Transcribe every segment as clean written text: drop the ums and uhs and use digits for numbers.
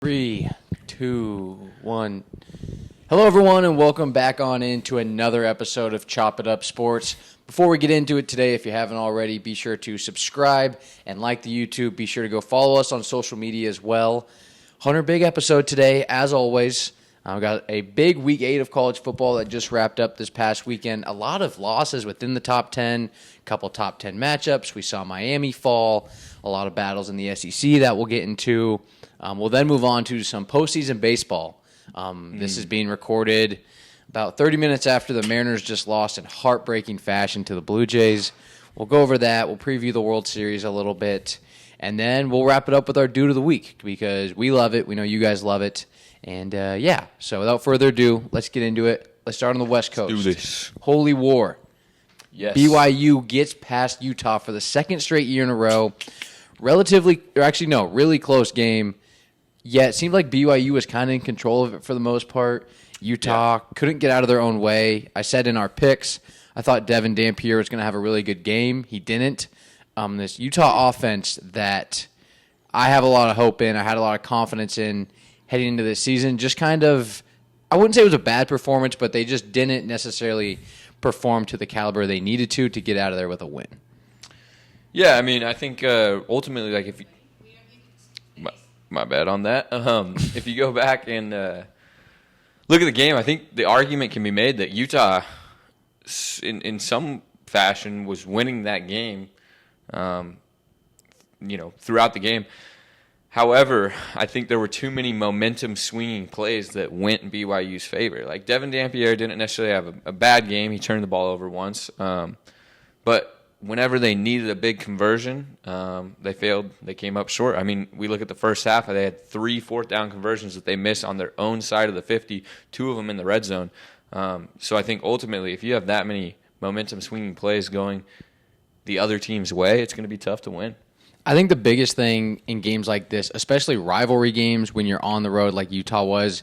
Three, two, one. Hello, everyone, and welcome back on into another episode of Chop It Up Sports. Before we get into it today, if you haven't already, be sure to subscribe and like the YouTube. Be sure to go follow us on social media as well. Hunter, big episode today, as always. We've got a big Week 8 of college football that just wrapped up this past weekend. A lot of losses within the top 10, a couple top 10 matchups. We saw Miami fall, a lot of battles in the SEC that we'll get into. We'll then move on to some postseason baseball. This is being recorded about 30 minutes after the Mariners just lost in heartbreaking fashion to the Blue Jays. We'll go over that. We'll preview the World Series a little bit. And then we'll wrap it up with our Dude of the Week because we love it. We know you guys love it. And, so without further ado, let's get into it. Let's start on the West Coast. Let's do this. Holy War. Yes. BYU gets past Utah for the second straight year in a row. Really close game. Yeah, it seemed like BYU was kind of in control of it for the most part. Utah couldn't get out of their own way. I said in our picks, I thought Devin Dampier was going to have a really good game. He didn't. This Utah offense that I have a lot of hope in, I had a lot of confidence in heading into this season, just kind of, I wouldn't say it was a bad performance, but they just didn't necessarily perform to the caliber they needed to get out of there with a win. Yeah, I mean, I think ultimately, like, if you, my bad on that. If you go back and look at the game, I think the argument can be made that Utah, in some fashion, was winning that game, throughout the game. However, I think there were too many momentum-swinging plays that went in BYU's favor. Like, Devin Dampier didn't necessarily have a bad game. He turned the ball over once. But whenever they needed a big conversion, they failed. They came up short. I mean, we look at the first half, they had 3 fourth-down conversions that they missed on their own side of the 50, 2 of them in the red zone. So I think ultimately, if you have that many momentum-swinging plays going the other team's way, it's going to be tough to win. I think the biggest thing in games like this, especially rivalry games when you're on the road like Utah was,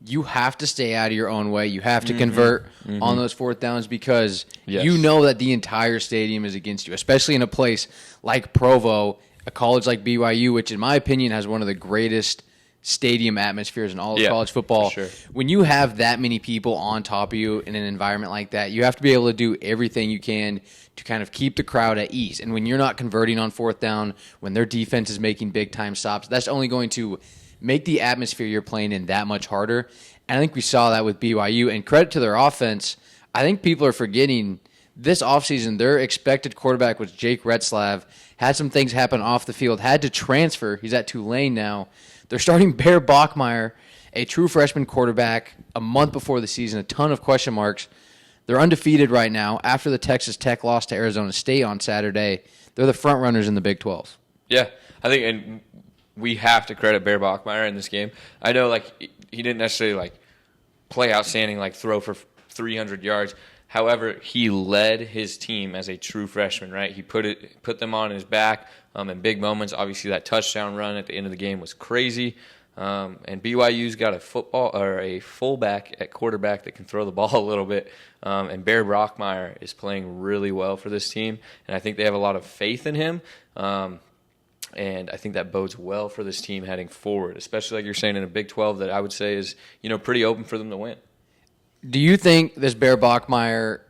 you have to stay out of your own way. You have to convert on those fourth downs because you know that the entire stadium is against you, especially in a place like Provo, a college like BYU, which in my opinion has one of the greatest stadium atmospheres in all of college football. Sure. When you have that many people on top of you in an environment like that, you have to be able to do everything you can to kind of keep the crowd at ease. And when you're not converting on fourth down, when their defense is making big-time stops, that's only going to make the atmosphere you're playing in that much harder. And I think we saw that with BYU. And credit to their offense, I think people are forgetting this offseason their expected quarterback was Jake Retzlaff, had some things happen off the field, had to transfer. He's at Tulane now. They're starting Bear Bachmeier, a true freshman quarterback, a month before the season, a ton of question marks. They're undefeated right now. After the Texas Tech loss to Arizona State on Saturday, they're the front runners in the Big 12. Yeah, I think, and we have to credit Bear Bachmeier in this game. I know, he didn't necessarily, play outstanding, throw for 300 yards. However, he led his team as a true freshman, right? He put them on his back in big moments. Obviously, that touchdown run at the end of the game was crazy. And BYU's got a fullback at quarterback that can throw the ball a little bit. And Bear Bachmeier is playing really well for this team, and I think they have a lot of faith in him. And I think that bodes well for this team heading forward, especially like you're saying in a Big 12 that I would say is pretty open for them to win. Do you think this Bear Bachmeier,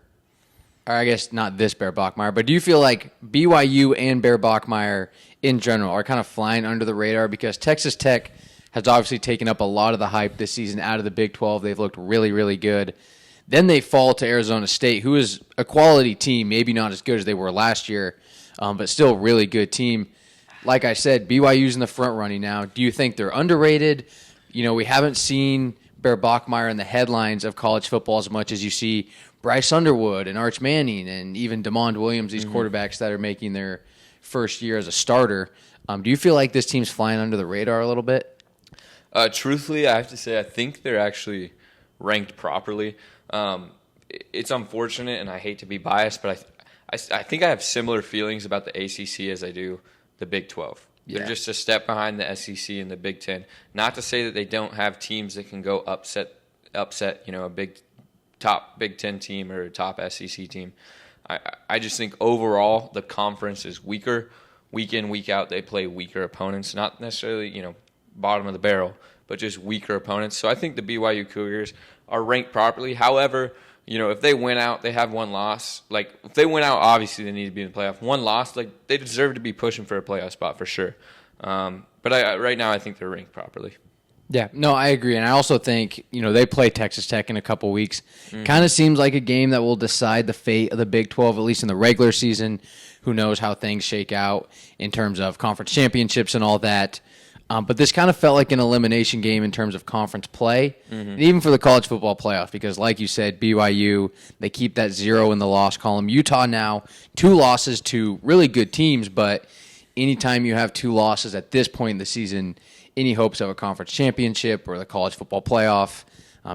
or I guess not this Bear Bachmeier, but do you feel like BYU and Bear Bachmeier in general are kind of flying under the radar because Texas Tech has obviously taken up a lot of the hype this season out of the Big 12. They've looked really, really good. Then they fall to Arizona State, who is a quality team, maybe not as good as they were last year, but still a really good team. Like I said, BYU's in the front running now. Do you think they're underrated? We haven't seen Bear Bachmeier in the headlines of college football as much as you see Bryce Underwood and Arch Manning and even DeMond Williams, these quarterbacks that are making their first year as a starter. Do you feel like this team's flying under the radar a little bit? Truthfully, I have to say I think they're actually ranked properly. It's unfortunate, and I hate to be biased, but I think I have similar feelings about the ACC as I do the Big 12. Yeah. They're just a step behind the SEC and the Big 10. Not to say that they don't have teams that can go upset, a big top Big 10 team or a top SEC team. I just think overall the conference is weaker. Week in, week out, they play weaker opponents. Not necessarily, bottom of the barrel, but just weaker opponents. So I think the BYU Cougars are ranked properly. However, if they win out, they have one loss. Like, if they win out, obviously they need to be in the playoff. One loss, like, they deserve to be pushing for a playoff spot for sure. But right now I think they're ranked properly. Yeah, no, I agree. And I also think, they play Texas Tech in a couple weeks. Kind of seems like a game that will decide the fate of the Big 12, at least in the regular season. Who knows how things shake out in terms of conference championships and all that. But this kind of felt like an elimination game in terms of conference play, and even for the college football playoff, because like you said, BYU, they keep that 0 in the loss column. Utah now, 2 losses to really good teams, but anytime you have 2 losses at this point in the season, any hopes of a conference championship or the college football playoff,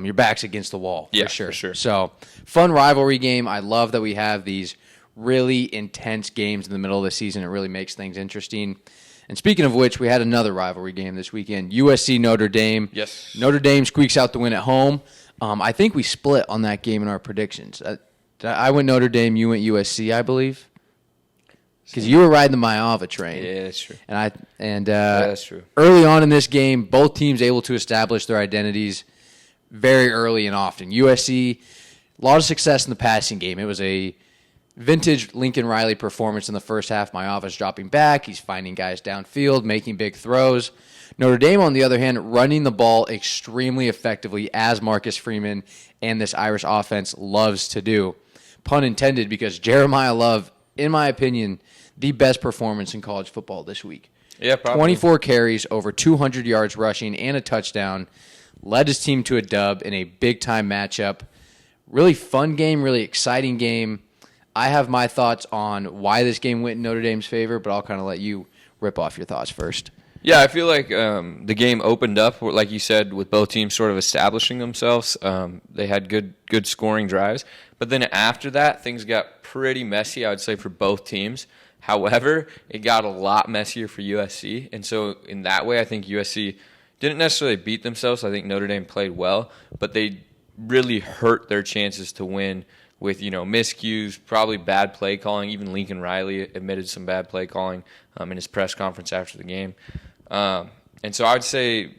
your back's against the wall, for sure. So, fun rivalry game. I love that we have these really intense games in the middle of the season. It really makes things interesting. And speaking of which, we had another rivalry game this weekend, USC Notre Dame. Yes. Notre Dame squeaks out the win at home. I think we split on that game in our predictions. I went Notre Dame, you went USC, I believe. Because you were riding the Maiyava train. Yeah, that's true. That's true. Early on in this game, both teams able to establish their identities very early and often. USC, a lot of success in the passing game. It was a vintage Lincoln Riley performance in the first half. Maiyava's dropping back. He's finding guys downfield, making big throws. Notre Dame, on the other hand, running the ball extremely effectively, as Marcus Freeman and this Irish offense loves to do. Pun intended, because Jeremiah Love, in my opinion, the best performance in college football this week. Yeah, probably. 24 carries, over 200 yards rushing, and a touchdown. Led his team to a dub in a big-time matchup. Really fun game, really exciting game. I have my thoughts on why this game went in Notre Dame's favor, but I'll kind of let you rip off your thoughts first. Yeah, I feel like the game opened up, like you said, with both teams sort of establishing themselves. They had good scoring drives. But then after that, things got pretty messy, I would say, for both teams. However, it got a lot messier for USC. And so in that way, I think USC didn't necessarily beat themselves. I think Notre Dame played well, but they really hurt their chances to win with, miscues, probably bad play calling. Even Lincoln Riley admitted some bad play calling in his press conference after the game. And so I would say,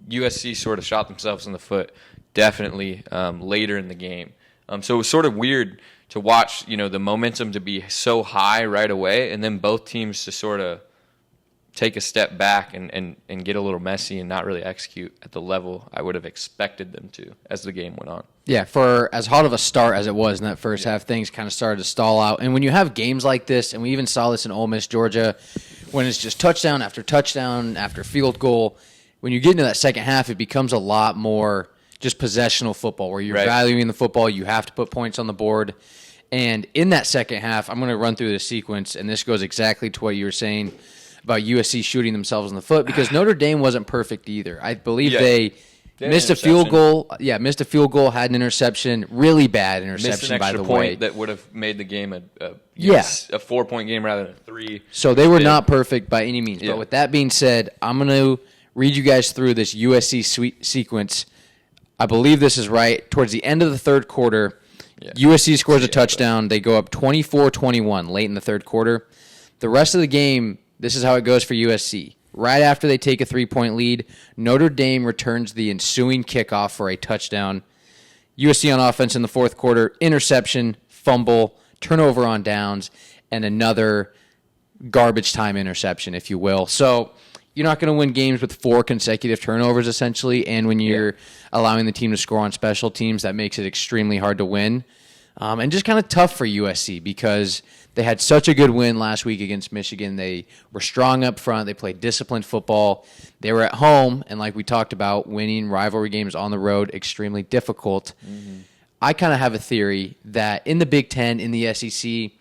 USC sort of shot themselves in the foot definitely later in the game. So it was sort of weird to watch, the momentum to be so high right away, and then both teams to sort of take a step back and get a little messy and not really execute at the level I would have expected them to as the game went on. Yeah, for as hot of a start as it was in that first half, things kind of started to stall out. And when you have games like this, and we even saw this in Ole Miss, Georgia, when it's just touchdown after field goal, when you get into that second half, it becomes a lot more just possessional football where you're valuing the football. You have to put points on the board. And in that second half, I'm going to run through the sequence, and this goes exactly to what you were saying about USC shooting themselves in the foot, because Notre Dame wasn't perfect either. I believe they missed a field goal. Yeah, missed a field goal, had an interception, really bad interception, by the way. Missed an extra point that would have made the game a 4-point game rather than a 3. So they were not perfect by any means. But with that being said, I'm going to read you guys through this USC sequence. I believe this is right. Towards the end of the third quarter, USC scores a touchdown. They go up 24-21 late in the third quarter. The rest of the game, this is how it goes for USC. Right after they take a 3-point lead, Notre Dame returns the ensuing kickoff for a touchdown. USC on offense in the fourth quarter, interception, fumble, turnover on downs, and another garbage time interception, if you will. So you're not going to win games with 4 consecutive turnovers, essentially, and when you're allowing the team to score on special teams, that makes it extremely hard to win. And just kind of tough for USC because they had such a good win last week against Michigan. They were strong up front. They played disciplined football. They were at home, and like we talked about, winning rivalry games on the road, extremely difficult. Mm-hmm. I kind of have a theory that in the Big Ten, in the SEC,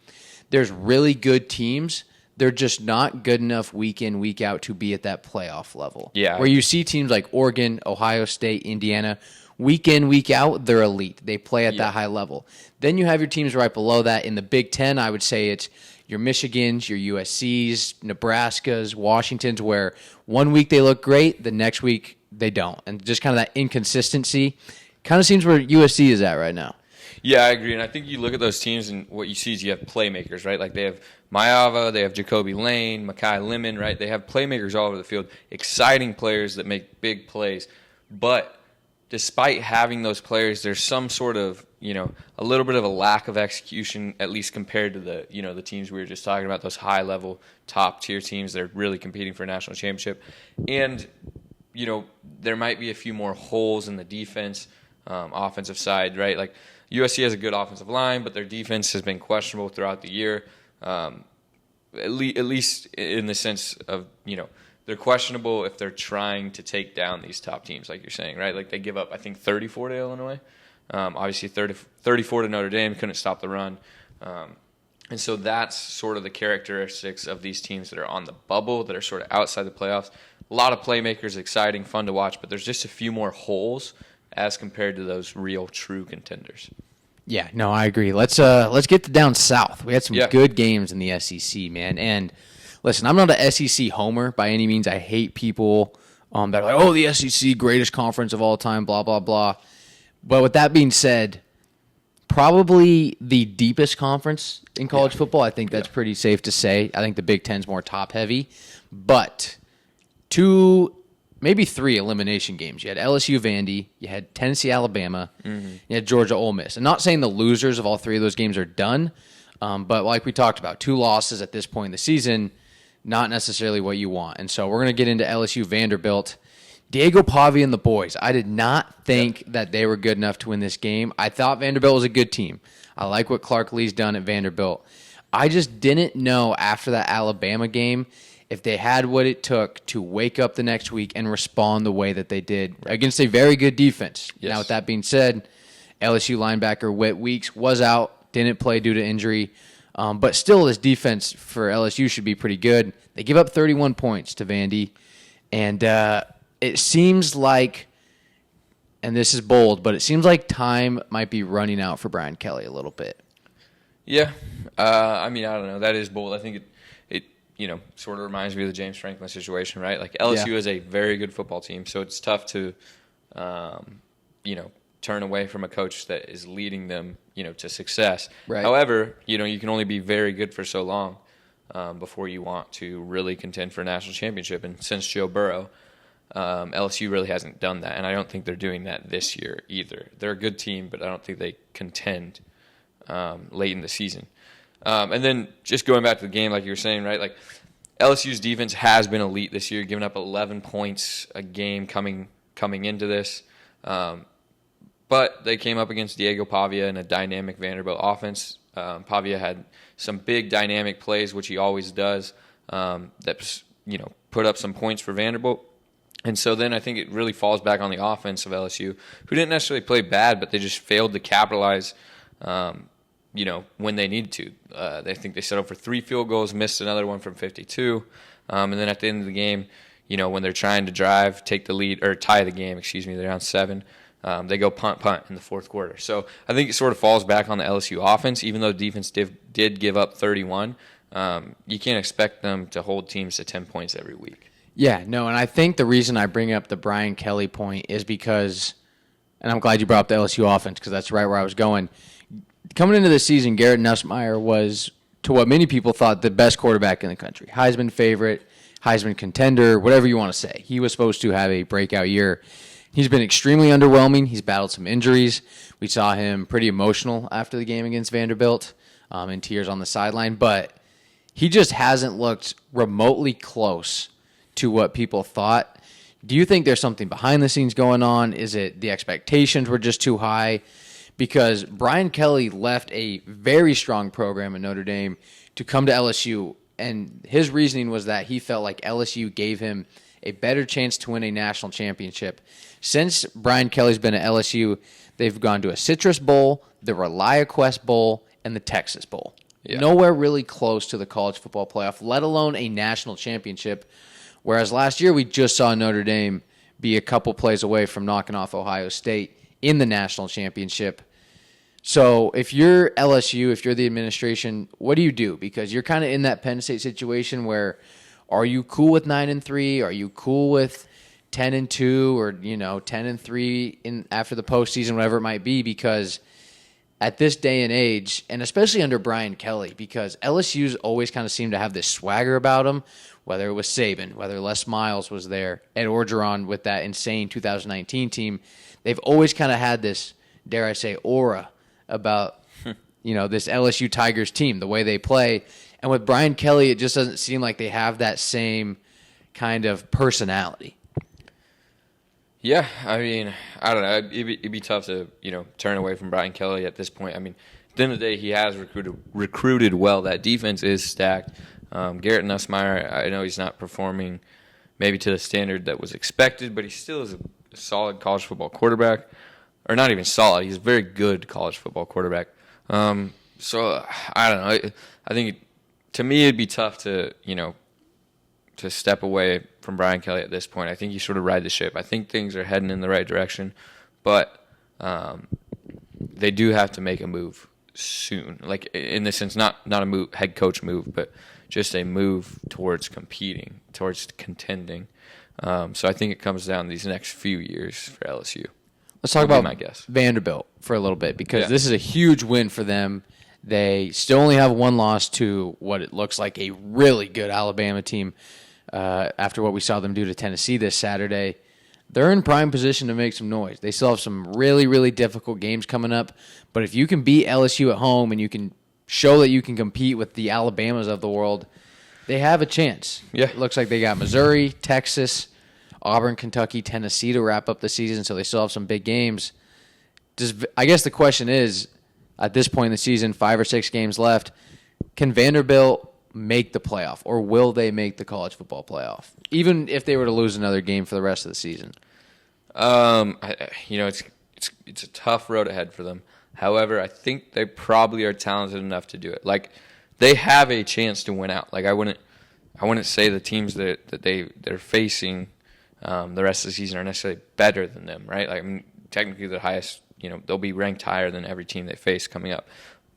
there's really good teams. They're just not good enough week in, week out to be at that playoff level. Yeah. Where you see teams like Oregon, Ohio State, Indiana, week in, week out, they're elite. They play at that high level. Then you have your teams right below that. In the Big Ten, I would say it's your Michigans, your USCs, Nebraskas, Washingtons, where one week they look great, the next week they don't. And just kind of that inconsistency kind of seems where USC is at right now. Yeah, I agree. And I think you look at those teams and what you see is you have playmakers, right? Like they have Maeva, they have Jacoby Lane, Makai Lemon, right? They have playmakers all over the field, exciting players that make big plays. But despite having those players, there's some sort of, a little bit of a lack of execution, at least compared to the teams we were just talking about, those high-level, top-tier teams that are really competing for a national championship. And, there might be a few more holes in the defense, offensive side, right? Like USC has a good offensive line, but their defense has been questionable throughout the year, at least in the sense of, they're questionable if they're trying to take down these top teams, like you're saying, right? Like they give up, I think, 34 to Illinois. Obviously, 34 to Notre Dame, couldn't stop the run. And so that's sort of the characteristics of these teams that are on the bubble, that are sort of outside the playoffs. A lot of playmakers, exciting, fun to watch, but there's just a few more holes as compared to those real, true contenders. Yeah, no, I agree. Let's get to down south. We had some good games in the SEC, man. And listen, I'm not an SEC homer by any means. I hate people that are like, oh, the SEC, greatest conference of all time, blah, blah, blah. But with that being said, probably the deepest conference in college football. I think that's pretty safe to say. I think the Big Ten's more top-heavy. But 2, maybe 3 elimination games. You had LSU Vandy, you had Tennessee Alabama, you had Georgia Ole Miss. I'm not saying the losers of all 3 of those games are done, but like we talked about, 2 losses at this point in the season, not necessarily what you want. And so we're going to get into LSU Vanderbilt. Diego Pavia and the boys. I did not think that they were good enough to win this game. I thought Vanderbilt was a good team. I like what Clark Lee's done at Vanderbilt. I just didn't know after that Alabama game if they had what it took to wake up the next week and respond the way that they did against a very good defense. Yes. Now, with that being said, LSU linebacker Whit Weeks was out, didn't play due to injury. But still, this defense for LSU should be pretty good. They give up 31 points to Vandy. And it seems like, and this is bold, but it seems like time might be running out for Brian Kelly a little bit. Yeah. I don't know. That is bold. I think it sort of reminds me of the James Franklin situation, right? Like LSU is a very good football team, so it's tough to, turn away from a coach that is leading them, to success. Right. However, you can only be very good for so long before you want to really contend for a national championship. And since Joe Burrow, LSU really hasn't done that, and I don't think they're doing that this year either. They're a good team, but I don't think they contend late in the season. And then just going back to the game, like you were saying, right? Like LSU's defense has been elite this year, giving up 11 points a game coming into this. But they came up against Diego Pavia in a dynamic Vanderbilt offense. Pavia had some big dynamic plays, which he always does, that put up some points for Vanderbilt. And so then I think it really falls back on the offense of LSU, who didn't necessarily play bad, but they just failed to capitalize, when they needed to. I think they settled for 3 field goals, missed another one from 52. And then at the end of the game, when they're trying to drive, take the lead, or tie the game, they're down 7. They go punt in the fourth quarter. So I think it sort of falls back on the LSU offense, even though the defense did give up 31. You can't expect them to hold teams to 10 points every week. Yeah, no, and I think the reason I bring up the Brian Kelly point is because, and I'm glad you brought up the LSU offense because that's right where I was going. Coming into the season, Garrett Nussmeier was, to what many people thought, the best quarterback in the country. Heisman favorite, Heisman contender, whatever you want to say. He was supposed to have a breakout year. He's been extremely underwhelming. He's battled some injuries. We saw him pretty emotional after the game against Vanderbilt, in tears on the sideline. But he just hasn't looked remotely close to what people thought. Do you think there's something behind the scenes going on? Is it the expectations were just too high? Because Brian Kelly left a very strong program in Notre Dame to come to LSU, and his reasoning was that he felt like LSU gave him a better chance to win a national championship. Since Brian Kelly's been at LSU, they've gone to a Citrus Bowl, the ReliaQuest Bowl, and the Texas Bowl. Yeah. Nowhere really close to the college football playoff, let alone a national championship. Whereas last year we just saw Notre Dame be a couple plays away from knocking off Ohio State in the national championship. So if you're LSU, if you're the administration, what do you do? Because you're kind of in that Penn State situation where, are you cool with 9-3? Are you cool with 10-2 or 10-3 in after the postseason, whatever it might be? Because at this day and age, and especially under Brian Kelly, because LSU's always kind of seemed to have this swagger about them, whether it was Saban, whether Les Miles was there, Ed Orgeron with that insane 2019 team. They've always kind of had this, dare I say, aura about this LSU Tigers team, the way they play. And with Brian Kelly, it just doesn't seem like they have that same kind of personality. Yeah, I mean, I don't know. It'd be tough to, turn away from Brian Kelly at this point. I mean, at the end of the day, he has recruited well. That defense is stacked. Garrett Nussmeier, I know he's not performing maybe to the standard that was expected, but he still is a solid college football quarterback. Or not even solid. He's a very good college football quarterback. So, I don't know. I think, to me, it'd be tough to, to step away from Brian Kelly at this point. I think you sort of ride the ship. I think things are heading in the right direction, but they do have to make a move soon. Like, in the sense, not a move, head coach move, but just a move towards competing, towards contending. So I think it comes down to these next few years for LSU. Let's talk about Vanderbilt for a little bit, because this is a huge win for them. They still only have one loss to what it looks like a really good Alabama team after what we saw them do to Tennessee this Saturday. They're in prime position to make some noise. They still have some really, really difficult games coming up. But if you can beat LSU at home and you can show that you can compete with the Alabamas of the world, they have a chance. Yeah. It looks like they got Missouri, Texas, Auburn, Kentucky, Tennessee to wrap up the season, so they still have some big games. I guess the question is, at this point in the season, 5 or 6 games left, can Vanderbilt make the playoff, or will they make the college football playoff, even if they were to lose another game for the rest of the season? It's a tough road ahead for them. However, I think they probably are talented enough to do it. Like, they have a chance to win out. Like, I wouldn't say the teams that they're facing the rest of the season are necessarily better than them, right? Like, I mean, technically the highest, they'll be ranked higher than every team they face coming up.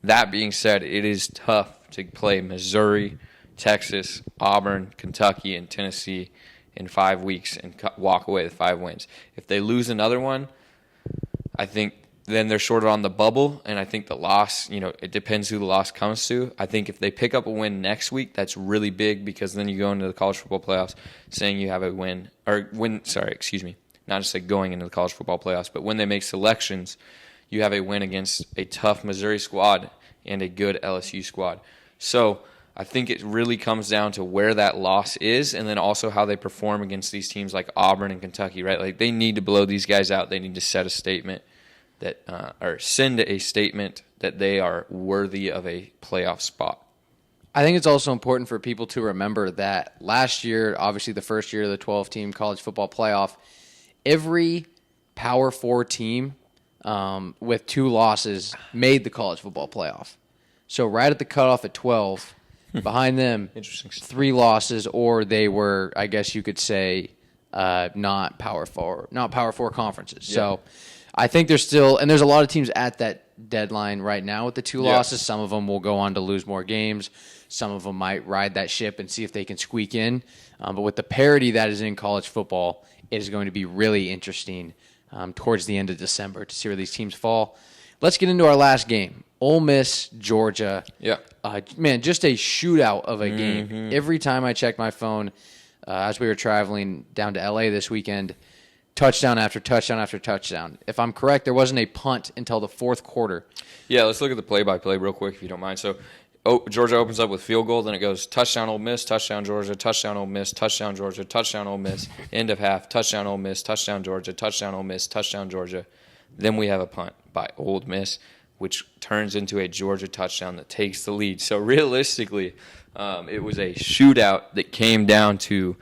That being said, it is tough to play Missouri, Texas, Auburn, Kentucky, and Tennessee in 5 weeks and walk away with 5 wins. If they lose another one, I think then they're shorter on the bubble, and I think the loss, it depends who the loss comes to. I think if they pick up a win next week, that's really big, because then you go into the college football playoffs saying you have a win, not just like going into the college football playoffs, but when they make selections, you have a win against a tough Missouri squad and a good LSU squad. So I think it really comes down to where that loss is, and then also how they perform against these teams like Auburn and Kentucky, right? Like, they need to blow these guys out. They need to set a statement or send a statement that they are worthy of a playoff spot. I think it's also important for people to remember that last year, obviously the first year of the 12-team college football playoff, every Power 4 team with 2 losses made the college football playoff. So right at the cutoff at 12, behind them, 3 losses, or they were, I guess you could say, not Power 4 conferences. Yeah. So I think there's still, and there's a lot of teams at that deadline right now with the 2 losses. Some of them will go on to lose more games. Some of them might ride that ship and see if they can squeak in. But with the parity that is in college football, it is going to be really interesting towards the end of December to see where these teams fall. Let's get into our last game. Ole Miss, Georgia. Yeah. Man, just a shootout of a game. Every time I checked my phone as we were traveling down to L.A. this weekend, touchdown after touchdown after touchdown. If I'm correct, there wasn't a punt until the 4th quarter. Yeah, let's look at the play-by-play real quick, if you don't mind. So Georgia opens up with field goal, then it goes touchdown Ole Miss, touchdown Georgia, touchdown Ole Miss, touchdown Georgia, touchdown Ole Miss, end of half, touchdown Ole Miss, touchdown Georgia, touchdown Ole Miss, touchdown Georgia. Then we have a punt by Ole Miss, which turns into a Georgia touchdown that takes the lead. So realistically, it was a shootout that came down to,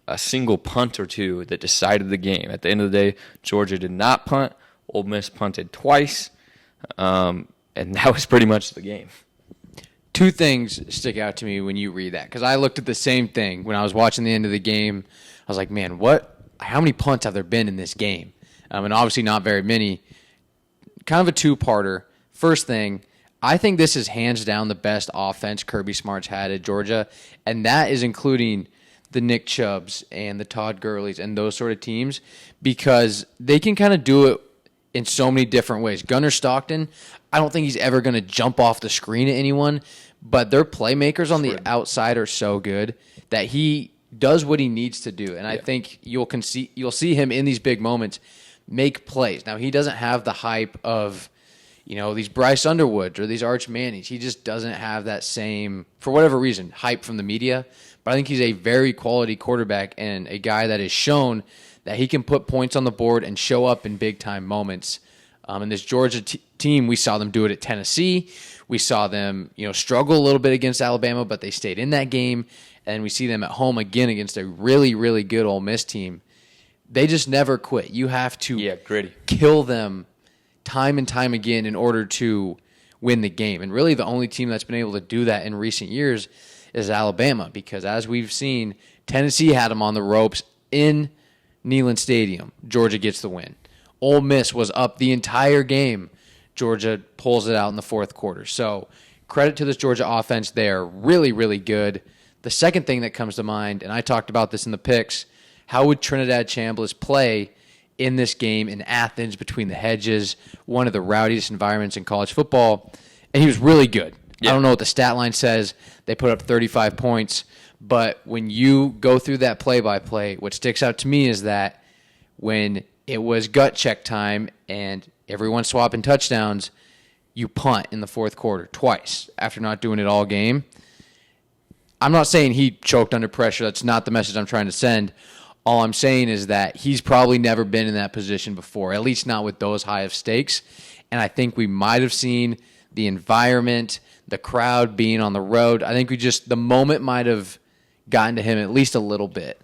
a single punt or two that decided the game. At the end of the day, Georgia did not punt. Ole Miss punted twice, and that was pretty much the game. 2 things stick out to me when you read that, because I looked at the same thing when I was watching the end of the game. I was like, man, how many punts have there been in this game? And obviously not very many. Kind of a 2-parter. First thing, I think this is hands down the best offense Kirby Smart's had at Georgia, and that is including the Nick Chubbs and the Todd Gurleys and those sort of teams, because they can kind of do it in so many different ways. Gunnar Stockton, I don't think he's ever going to jump off the screen at anyone, but their playmakers on the outside are so good that he does what he needs to do. And I think you'll see him in these big moments make plays. Now, he doesn't have the hype of, these Bryce Underwoods or these Arch Mannings. He just doesn't have that same, for whatever reason, hype from the media. But I think he's a very quality quarterback and a guy that has shown that he can put points on the board and show up in big-time moments. In this Georgia team, we saw them do it at Tennessee. We saw them, struggle a little bit against Alabama, but they stayed in that game. And we see them at home again against a really, really good Ole Miss team. They just never quit. You have to kill them time and time again in order to win the game. And really the only team that's been able to do that in recent years is Alabama, because as we've seen, Tennessee had them on the ropes in Neyland Stadium. Georgia gets the win. Ole Miss was up the entire game. Georgia pulls it out in the fourth quarter. So credit to this Georgia offense. They're really, really good. The second thing that comes to mind, and I talked about this in the picks, how would Trinidad Chambliss play in this game in Athens between the hedges, one of the rowdiest environments in college football? And he was really good. Yeah. I don't know what the stat line says. They put up 35 points. But when you go through that play-by-play, what sticks out to me is that when it was gut check time and everyone swapping touchdowns, you punt in the fourth quarter twice after not doing it all game. I'm not saying he choked under pressure. That's not the message I'm trying to send. All I'm saying is that he's probably never been in that position before, at least not with those high of stakes. And I think we might have seen the environment, the crowd being on the road. I think the moment might have gotten to him at least a little bit.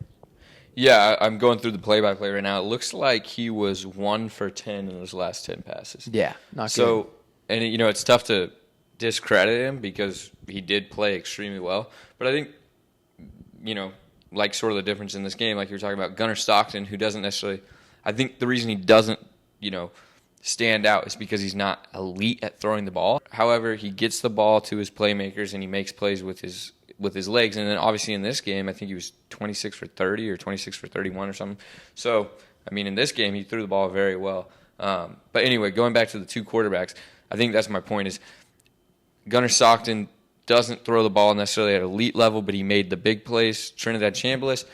Yeah, I'm going through the play-by-play right now. It looks like he was 1 for 10 in his last 10 passes. Yeah, not good. And it's tough to discredit him because he did play extremely well. But I think, like sort of the difference in this game, like you were talking about, Gunnar Stockton, who doesn't necessarily – I think the reason he doesn't, stand out is because he's not elite at throwing the ball. However, he gets the ball to his playmakers and he makes plays with his legs. And then obviously in this game, I think he was 26 for 30 or 26 for 31 or something. So, in this game, he threw the ball very well. But anyway, going back to the two quarterbacks, I think that's my point is Gunnar Stockton doesn't throw the ball necessarily at elite level, but he made the big plays. Trinidad Chambliss,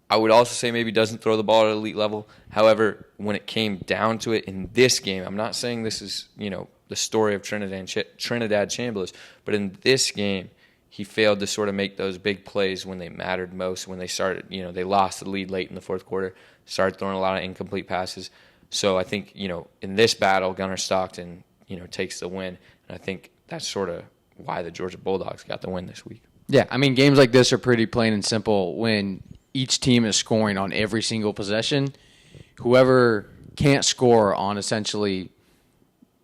I would also say maybe doesn't throw the ball at elite level. However, when it came down to it in this game, I'm not saying this is, the story of Trinidad Chambliss, but in this game, he failed to sort of make those big plays when they mattered most, when they started, they lost the lead late in the fourth quarter, started throwing a lot of incomplete passes. So I think, in this battle, Gunnar Stockton, takes the win. And I think that's sort of why the Georgia Bulldogs got the win this week. Yeah, games like this are pretty plain and simple. When each team is scoring on every single possession, whoever can't score on essentially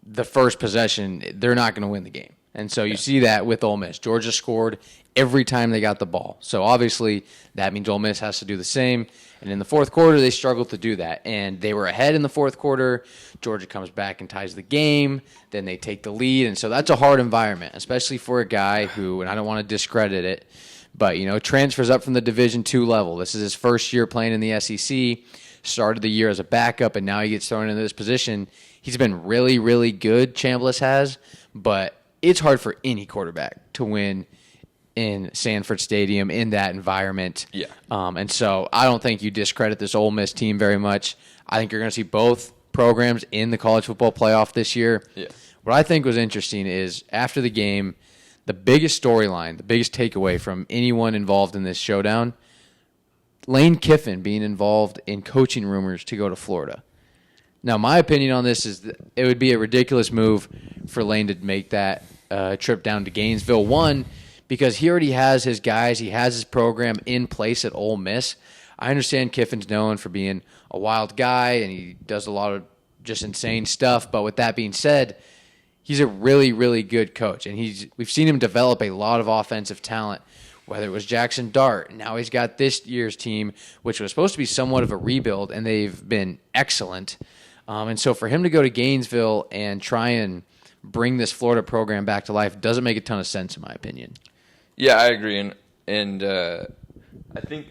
the first possession, they're not going to win the game. And so you see that with Ole Miss. Georgia scored every time they got the ball. So obviously that means Ole Miss has to do the same. And in the fourth quarter, they struggled to do that. And they were ahead in the fourth quarter. Georgia comes back and ties the game. Then they take the lead. And so that's a hard environment, especially for a guy who, and I don't want to discredit it, but, transfers up from the Division II level. This is his first year playing in the SEC. Started the year as a backup, and now he gets thrown into this position. He's been really, really good, Chambliss has, but it's hard for any quarterback to win in Sanford Stadium in that environment. Yeah. And so I don't think you discredit this Ole Miss team very much. I think you're going to see both programs in the college football playoff this year. Yeah. What I think was interesting is after the game, the biggest storyline, the biggest takeaway from anyone involved in this showdown, Lane Kiffin being involved in coaching rumors to go to Florida. Now, my opinion on this is that it would be a ridiculous move for Lane to make that trip down to Gainesville. One, because he already has his guys. He has his program in place at Ole Miss. I understand Kiffin's known for being a wild guy, and he does a lot of just insane stuff. But with that being said, he's a really, really good coach. And we've seen him develop a lot of offensive talent, whether it was Jackson Dart. Now he's got this year's team, which was supposed to be somewhat of a rebuild, and they've been excellent. And so for him to go to Gainesville and try and bring this Florida program back to life doesn't make a ton of sense, in my opinion. Yeah, I agree. And I think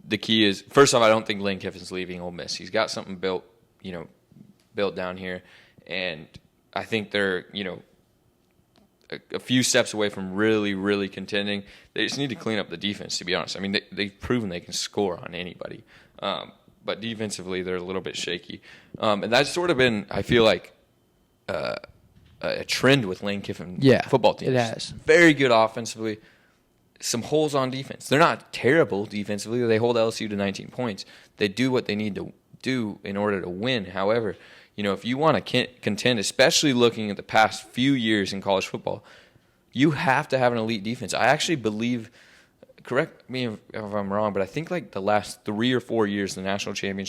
the key is, first off, I don't think Lane Kiffin's leaving Ole Miss. He's got something built, built down here, and I think they're a few steps away from really, really contending. They just need to clean up the defense, to be honest. I mean, they've proven they can score on anybody. But defensively, they're a little bit shaky. And that's sort of been, I feel like, a trend with Lane Kiffin football teams. It has. Very good offensively. Some holes on defense. They're not terrible defensively. They hold LSU to 19 points. They do what they need to do in order to win. However, if you want to contend, especially looking at the past few years in college football, you have to have an elite defense. I actually believe, correct me if I'm wrong, but I think like the last 3 or 4 years, the national champion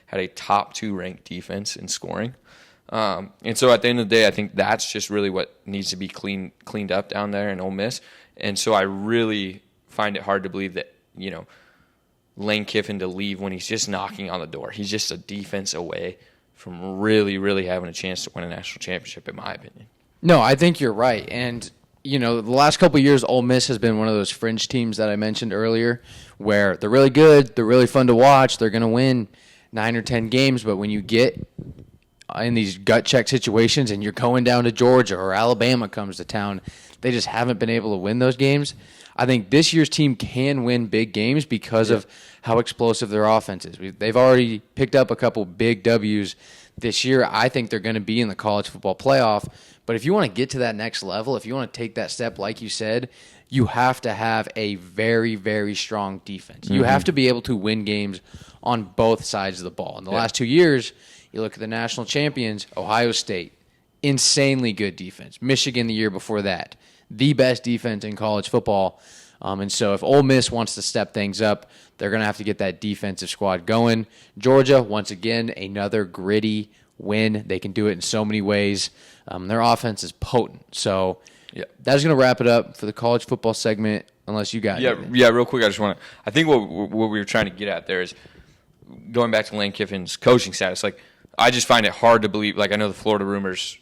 had a top 2 ranked defense in scoring. And so at the end of the day, I think that's just really what needs to be cleaned up down there in Ole Miss. And so I really find it hard to believe that, Lane Kiffin to leave when he's just knocking on the door. He's just a defense away from really, really having a chance to win a national championship, in my opinion. No, I think you're right. And, the last couple of years, Ole Miss has been one of those fringe teams that I mentioned earlier where they're really good, they're really fun to watch, they're going to win 9 or 10 games, but when you get in these gut check situations and you're going down to Georgia or Alabama comes to town, they just haven't been able to win those games. I think this year's team can win big games because of how explosive their offense is. They've already picked up a couple big W's this year. I think they're going to be in the college football playoff. But if you want to get to that next level, if you want to take that step, like you said, you have to have a very, very strong defense. You have to be able to win games on both sides of the ball. In the last 2 years, you look at the national champions, Ohio State, insanely good defense. Michigan the year before that, the best defense in college football. And so if Ole Miss wants to step things up, they're going to have to get that defensive squad going. Georgia, once again, another gritty win. They can do it in so many ways. Their offense is potent. So that's going to wrap it up for the college football segment, unless you got anything. Yeah, real quick, I think what we were trying to get at there is going back to Lane Kiffin's coaching status. Like, I just find it hard to believe, like I know the Florida rumors,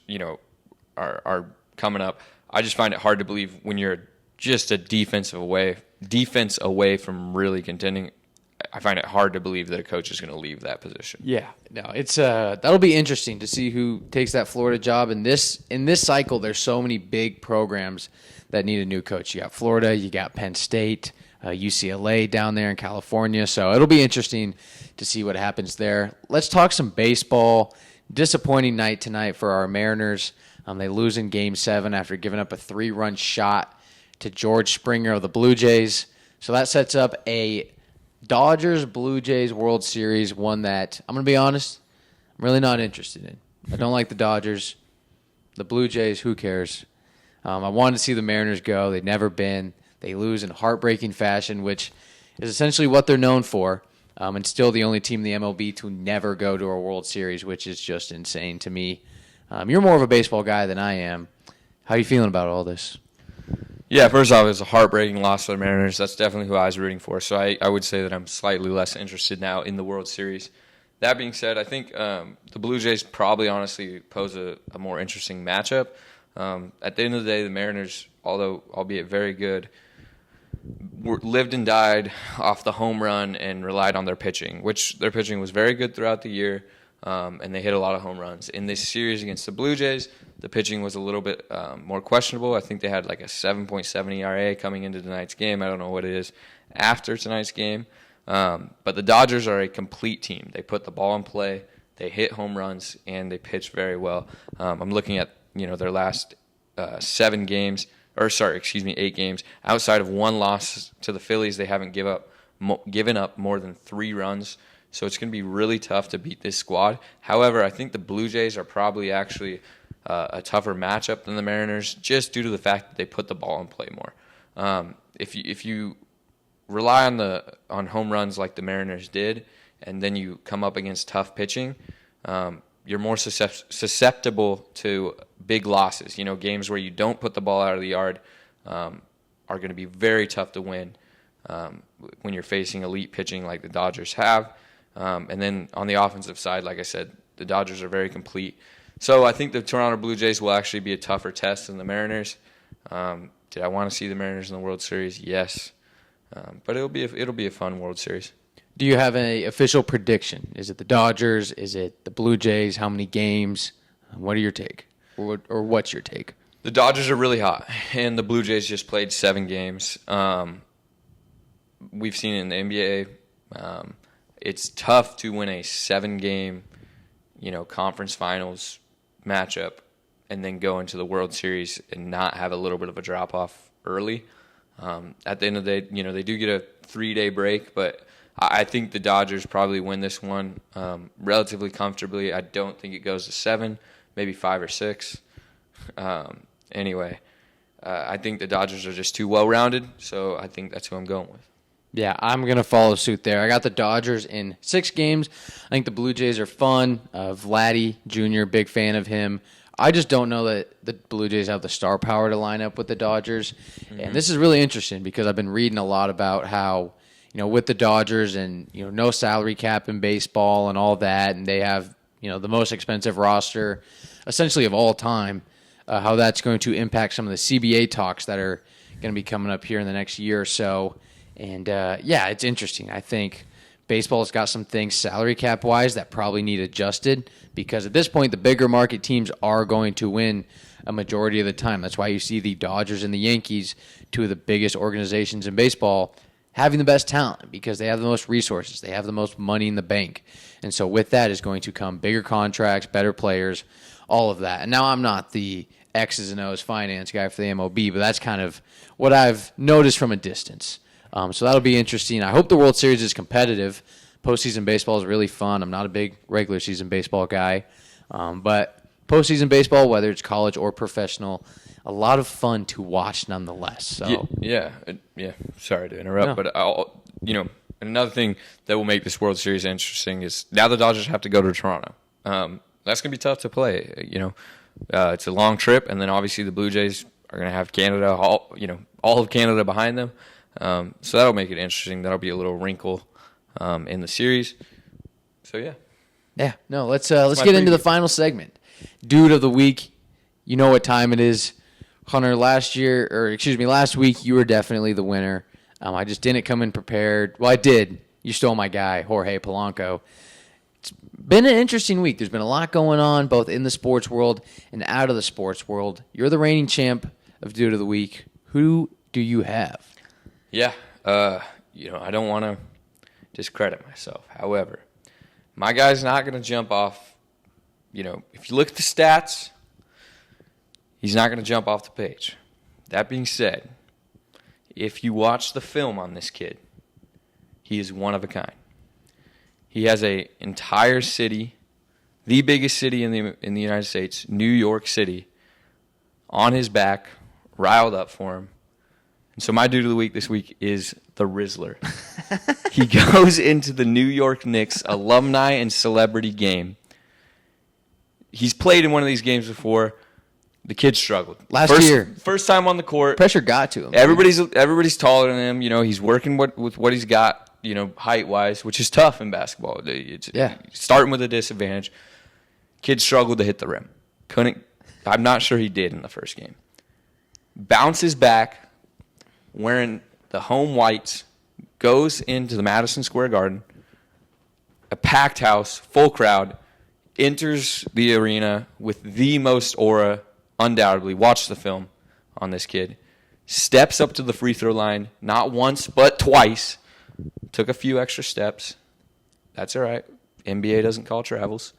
are coming up. I just find it hard to believe when you're just a defense away from really contending. I find it hard to believe that a coach is going to leave that position. Yeah, no, it's that'll be interesting to see who takes that Florida job. In this cycle, there's so many big programs that need a new coach. You got Florida, you got Penn State, UCLA down there in California. So it'll be interesting to see what happens there. Let's talk some baseball. Disappointing night tonight for our Mariners. They lose in Game 7 after giving up a 3-run shot to George Springer of the Blue Jays. So that sets up a Dodgers-Blue Jays World Series, one that, I'm going to be honest, I'm really not interested in. I don't like the Dodgers. The Blue Jays, who cares? I wanted to see the Mariners go. They've never been. They lose in heartbreaking fashion, which is essentially what they're known for, and still the only team in the MLB to never go to a World Series, which is just insane to me. You're more of a baseball guy than I am. How are you feeling about all this? Yeah, first off, it's a heartbreaking loss for the Mariners. That's definitely who I was rooting for. So I would say that I'm slightly less interested now in the World Series. That being said, I think the Blue Jays probably honestly pose a more interesting matchup. At the end of the day, the Mariners, although albeit very good, lived and died off the home run and relied on their pitching, which their pitching was very good throughout the year, and they hit a lot of home runs. In this series against the Blue Jays, the pitching was a little bit more questionable. I think they had like a 7.7 ERA coming into tonight's game. I don't know what it is after tonight's game. But the Dodgers are a complete team. They put the ball in play, they hit home runs, and they pitch very well. I'm looking at their last 8 games. Outside of one loss to the Phillies, they haven't given up more than 3 runs. So it's going to be really tough to beat this squad. However, I think the Blue Jays are probably actually a tougher matchup than the Mariners, just due to the fact that they put the ball in play more. If you rely on home runs like the Mariners did, and then you come up against tough pitching, you're more susceptible to big losses. Games where you don't put the ball out of the yard are going to be very tough to win when you're facing elite pitching like the Dodgers have. And then on the offensive side, like I said, the Dodgers are very complete. So I think the Toronto Blue Jays will actually be a tougher test than the Mariners. Did I want to see the Mariners in the World Series? Yes. But it'll be a fun World Series. Do you have an official prediction? Is it the Dodgers? Is it the Blue Jays? How many games? What are your take? Or what's your take? The Dodgers are really hot, and the Blue Jays just played 7 games. We've seen it in the NBA. It's tough to win a 7-game, conference finals matchup and then go into the World Series and not have a little bit of a drop-off early. At the end of the day, they do get a 3-day break, but I think the Dodgers probably win this one relatively comfortably. I don't think it goes to 7, maybe 5 or 6. Anyway, I think the Dodgers are just too well-rounded, so I think that's who I'm going with. Yeah, I'm going to follow suit there. I got the Dodgers in 6 games. I think the Blue Jays are fun. Vladdy Jr., big fan of him. I just don't know that the Blue Jays have the star power to line up with the Dodgers. Mm-hmm. And this is really interesting because I've been reading a lot about how, with the Dodgers and, no salary cap in baseball and all that, and they have, the most expensive roster essentially of all time, how that's going to impact some of the CBA talks that are going to be coming up here in the next year or so. And, it's interesting. I think baseball's got some things salary cap-wise that probably need adjusted because at this point, the bigger market teams are going to win a majority of the time. That's why you see the Dodgers and the Yankees, 2 of the biggest organizations in baseball, having the best talent because they have the most resources. They have the most money in the bank. And so with that is going to come bigger contracts, better players, all of that. And now I'm not the X's and O's finance guy for the MLB, but that's kind of what I've noticed from a distance. So that'll be interesting. I hope the World Series is competitive. Postseason baseball is really fun. I'm not a big regular season baseball guy. But postseason baseball, whether it's college or professional, a lot of fun to watch nonetheless. So Yeah. Sorry to interrupt, but another thing that will make this World Series interesting is now the Dodgers have to go to Toronto. That's going to be tough to play. It's a long trip, and then obviously the Blue Jays are going to have Canada, all of Canada behind them. So that'll make it interesting. That'll be a little wrinkle in the series. So yeah. Yeah. No, let's get into the final segment. Dude of the week. You know what time it is. Hunter, last week you were definitely the winner. I just didn't come in prepared. Well, I did. You stole my guy, Jorge Polanco. It's been an interesting week. There's been a lot going on, both in the sports world and out of the sports world. You're the reigning champ of Dude of the Week. Who do you have? Yeah. I don't want to discredit myself. However, my guy's not going to jump off. If you look at the stats, he's not going to jump off the page. That being said, if you watch the film on this kid, he is one of a kind. He has an entire city, the biggest city in the United States, New York City, on his back, riled up for him. And so my dude of the week this week is the Rizzler. He goes into the New York Knicks alumni and celebrity game. He's played in one of these games before. The kid struggled. Last year. First time on the court. Pressure got to him. Everybody's taller than him. He's working with what he's got, height-wise, which is tough in basketball. Starting with a disadvantage. Kid struggled to hit the rim. I'm not sure he did in the first game. Bounces back, wearing the home whites, goes into the Madison Square Garden, a packed house, full crowd, enters the arena with the most aura, undoubtedly. Watch the film on this kid. Steps up to the free throw line, not once, but twice. Took a few extra steps. That's all right. NBA doesn't call travels.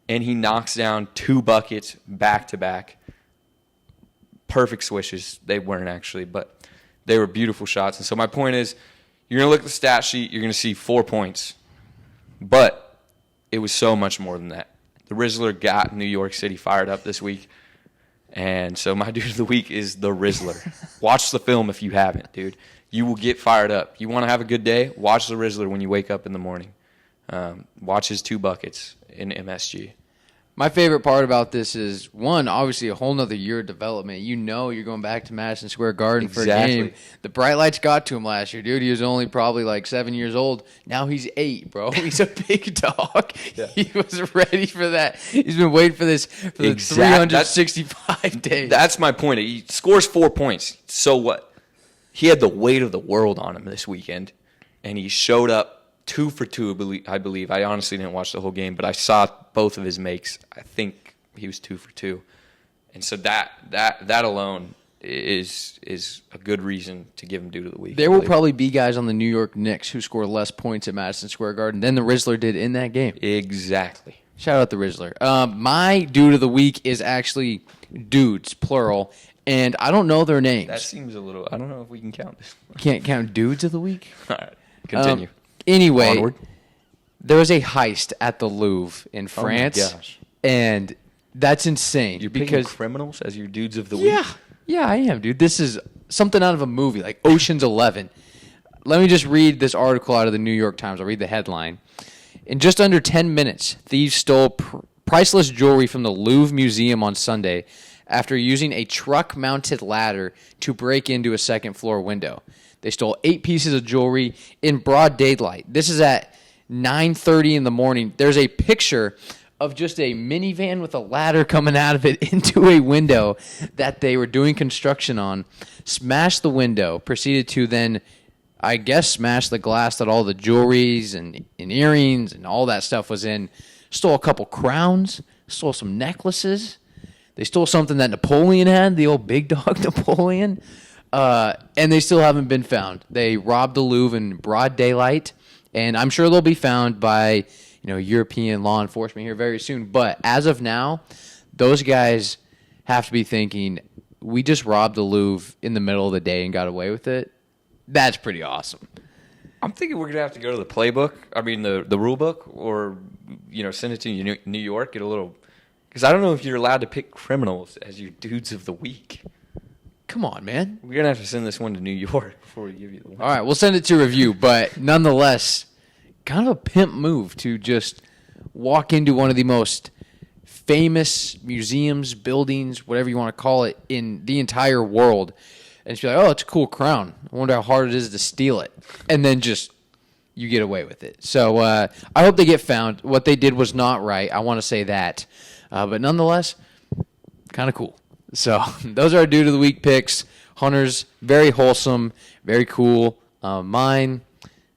And he knocks down 2 buckets back-to-back. Perfect swishes. They weren't actually, but they were beautiful shots. And so my point is, you're going to look at the stat sheet, you're going to see 4 points. But it was so much more than that. The Rizzler got New York City fired up this week. And so my dude of the week is the Rizzler. Watch the film if you haven't, dude. You will get fired up. You want to have a good day? Watch the Rizzler when you wake up in the morning. Watch his 2 buckets in MSG. My favorite part about this is, one, obviously a whole nother year of development. You're going back to Madison Square Garden for a game. The bright lights got to him last year, dude. He was only probably like 7 years old. Now he's 8, bro. He's a big dog. Yeah. He was ready for that. He's been waiting for this for the 365 days. That's my point. He scores 4 points. So what? He had the weight of the world on him this weekend, and he showed up 2 for 2, I believe. I honestly didn't watch the whole game, but I saw both of his makes. I think he was 2 for 2. And so that alone is a good reason to give him dude of the week. There will probably be guys on the New York Knicks who score less points at Madison Square Garden than the Rizzler did in that game. Exactly. Shout out the Rizzler. My dude of the week is actually dudes, plural, and I don't know their names. That seems a little. I don't know if we can count this. Can't count dudes of the week? All right. Continue. Anyway, Onward. there was a heist at the Louvre in Oh my France, gosh. and that's insane. You're picking because criminals as your dudes of the week? Yeah, I am, dude. This is something out of a movie, like Ocean's 11. Let me just read this article out of the New York Times. I'll read the headline. In just under 10 minutes, thieves stole priceless jewelry from the Louvre Museum on Sunday after using a truck-mounted ladder to break into a second-floor window. They stole 8 pieces of jewelry in broad daylight. This is at 9:30 in the morning. There's a picture of just a minivan with a ladder coming out of it into a window that they were doing construction on, smashed the window, proceeded to then, I guess, smash the glass that all the jewelries and earrings and all that stuff was in, stole a couple crowns, stole some necklaces. They stole something that Napoleon had, the old big dog Napoleon, and they still haven't been found. They robbed the Louvre in broad daylight, and I'm sure they'll be found by European law enforcement here very soon. But as of now, those guys have to be thinking, we just robbed the Louvre in the middle of the day and got away with it. That's pretty awesome. I'm thinking we're going to have to go to the playbook, the rule book, or, send it to New York, get a little, because I don't know if you're allowed to pick criminals as your dudes of the week. Come on, man. We're going to have to send this one to New York before we give you the one. All right, we'll send it to review, but nonetheless, kind of a pimp move to just walk into one of the most famous museums, buildings, whatever you want to call it, in the entire world, and just be like, oh, it's a cool crown. I wonder how hard it is to steal it. And then just you get away with it. So I hope they get found. What they did was not right. I want to say that. But nonetheless, kind of cool. So those are our Dude of the Week picks. Hunter's very wholesome, very cool. Mine,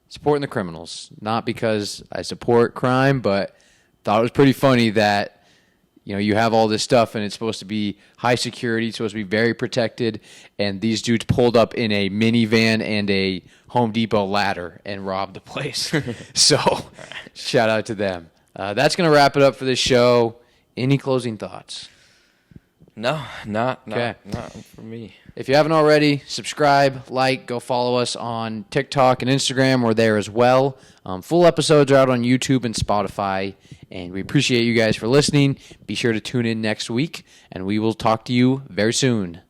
supporting the criminals. Not because I support crime, but thought it was pretty funny that you have all this stuff and it's supposed to be high security, it's supposed to be very protected, and these dudes pulled up in a minivan and a Home Depot ladder and robbed the place. So, shout out to them. That's going to wrap it up for this show. Any closing thoughts? No, not Okay. not for me. If you haven't already, subscribe, go follow us on TikTok and Instagram. We're there as well. Full episodes are out on YouTube and Spotify, and we appreciate you guys for listening. Be sure to tune in next week, and we will talk to you very soon.